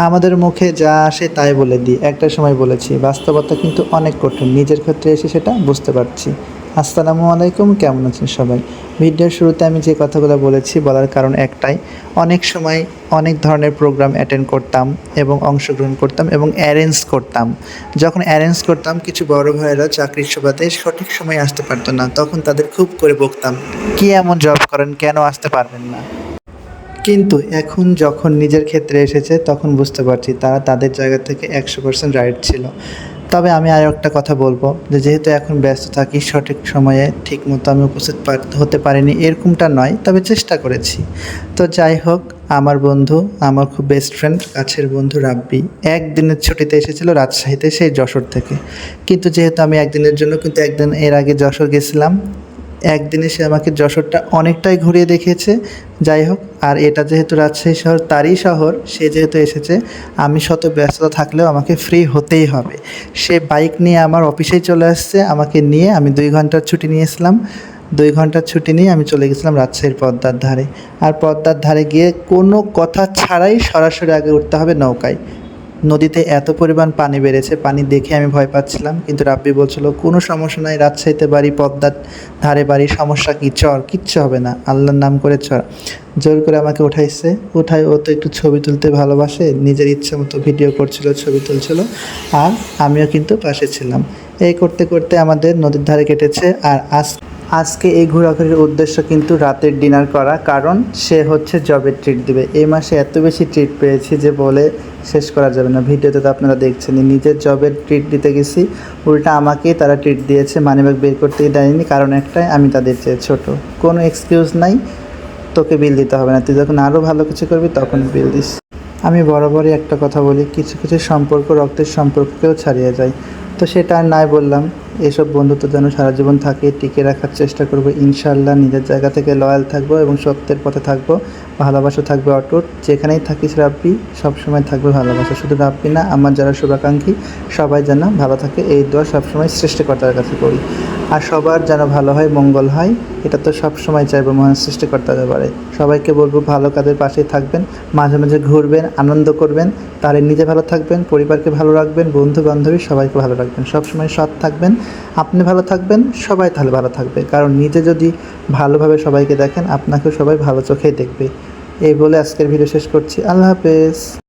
আমাদের মুখে যা আসে তাই বলে দিই, একটা সময় বলেছি। বাস্তবতা কিন্তু অনেক কঠিন, নিজের ক্ষেত্রে এসে সেটা বুঝতে পারছি। আসসালামু আলাইকুম, কেমন আছেন সবাই? ভিডিওর শুরুতে আমি যে কথাগুলো বলেছি বলার কারণ একটাই, অনেক সময় অনেক ধরনের প্রোগ্রাম অ্যাটেন্ড করতাম এবং অংশগ্রহণ করতাম এবং অ্যারেঞ্জ করতাম। যখন অ্যারেঞ্জ করতাম কিছু বড় ভাইয়েরা চাকরির সুবাদে সঠিক সময়ে আসতে পারতো না, তখন তাদের খুব করে বকতাম, কী এমন জব করেন, কেন আসতে পারবেন না? কিন্তু এখন যখন নিজের ক্ষেত্রে এসেছে তখন বুঝতে পারছি তারা তাদের জায়গা থেকে 100% রাইট ছিল। তবে আমি আরও একটা কথা বলবো, যে যেহেতু এখন ব্যস্ত থাকি, সঠিক সময়ে ঠিকমতো আমি উপস্থিত হতে পারিনি এরকমটা নয়, তবে চেষ্টা করেছি। তো যাই হোক, আমার বন্ধু, আমার খুব বেস্ট ফ্রেন্ড, কাছের বন্ধু রাব্বি একদিনের ছুটিতে এসেছিল রাজশাহীতে, সেই যশোর থেকে। কিন্তু যেহেতু আমি একদিনের জন্য, কিন্তু একদিন এর আগে যশোর গেছিলাম, একদিনে সে আমাকে যশোরটা অনেকটাই ঘুরিয়ে দেখিয়েছে। যাই হোক, আর এটা যেহেতু রাজশাহী শহর, তারই শহর, সে যেহেতু এসেছে, আমি শত ব্যস্ততা থাকলেও আমাকে ফ্রি হতেই হবে। সে বাইক নিয়ে আমার অফিসেই চলে আসছে, আমাকে নিয়ে। আমি 2 ঘন্টার ছুটি নিয়েছিলাম। 2 ঘন্টার ছুটি নিয়ে আমি চলে গেছিলাম রাজশাহীর পদ্মার ধারে। আর পদ্মার ধারে গিয়ে কোনো কথা ছাড়াই সরাসরি আগে উঠতে হবে নৌকায়। নদীতে এত পরিমাণ পানি বেড়েছে, পানি দেখে আমি ভয় পাচ্ছিলাম, কিন্তু রাব্বি বলছিল কোনো সমস্যা নাই, রাজশাহীতে বাড়ি, পদ্মার ধারে বাড়ি, সমস্যা কী, চর, কিচ্ছু হবে না, আল্লাহর নাম করে চর। জোর করে আমাকে উঠাইছে, উঠায় ও তো একটু ছবি তুলতে ভালোবাসে, নিজের ইচ্ছে মতো ভিডিও করছিল, ছবি তুলছিল, আর আমিও কিন্তু পাশে ছিলাম। এই করতে করতে আমাদের নদীর ধারে কেটেছে। আর আজকে এই ঘোরাঘুরির উদ্দেশ্য কিন্তু রাতের ডিনার করা, কারণ সে হচ্ছে জবের ট্রিট দিবে। এই মাসে এত বেশি ট্রিট পেয়েছি যে বলে শেষ করা যাবে না। ভিডিওতে তো আপনারা দেখছেনই, নিজের জবের ট্রিট দিতে গেছি, উল্টা আমাকেই তারা ট্রিট দিয়েছে, মানিব্যাগ বের করতেই দেয়নি, কারণ একটাই, আমি তাদের চেয়ে ছোট। কোনো এক্সকিউজ নাই, তোকে বিল দিতে হবে না, তুই যখন আরও ভালো কিছু করবি তখন বিল দিস। আমি বরাবরই একটা কথা বলি, কিছু কিছু সম্পর্ক রক্তের সম্পর্ককেও ছাড়িয়ে যায়। তো সেটা আর নাই বললাম, এসব বন্ধুত্ব যেন সারা জীবন থাকে, টিকে রাখার চেষ্টা করবো ইনশাআল্লাহ। নিজের জায়গা থেকে লয়াল থাকবো এবং সত্যের পথে থাকবো, ভালোবাসা থাকবে অটুট। যেখানেই থাকিস রাব্বি, সবসময় থাকবে ভালোবাসা। শুধু রাব্বি না, আমার যারা শুভাকাঙ্ক্ষী সবাই যেন ভালো থাকে, এই দোয়া সবসময় সৃষ্টিকর্তার কাছে করি। আর সবার যেন ভালো হয়, মঙ্গল হয়, এটা তো সবসময় চাইবো মহান সৃষ্টিকর্তার ব্যাপারে। সবাইকে বলবো ভালো কাজের পাশেই থাকবেন, মাঝে মাঝে ঘুরবেন, আনন্দ করবেন, তাহলে নিজে ভালো থাকবেন, পরিবারকে ভালো রাখবেন, বন্ধু বান্ধবী সবাইকে ভালো রাখবেন, সবসময় সৎ থাকবেন। আপনি ভালো থাকবেন, সবাই তাহলে ভালো থাকবে, কারণ নিজে যদি ভালোভাবে সবাইকে দেখেন, আপনাকেও সবাই ভালো চোখেই দেখবে। এই বলে আজকের ভিডিও শেষ করছি। আল্লাহ হাফেজ।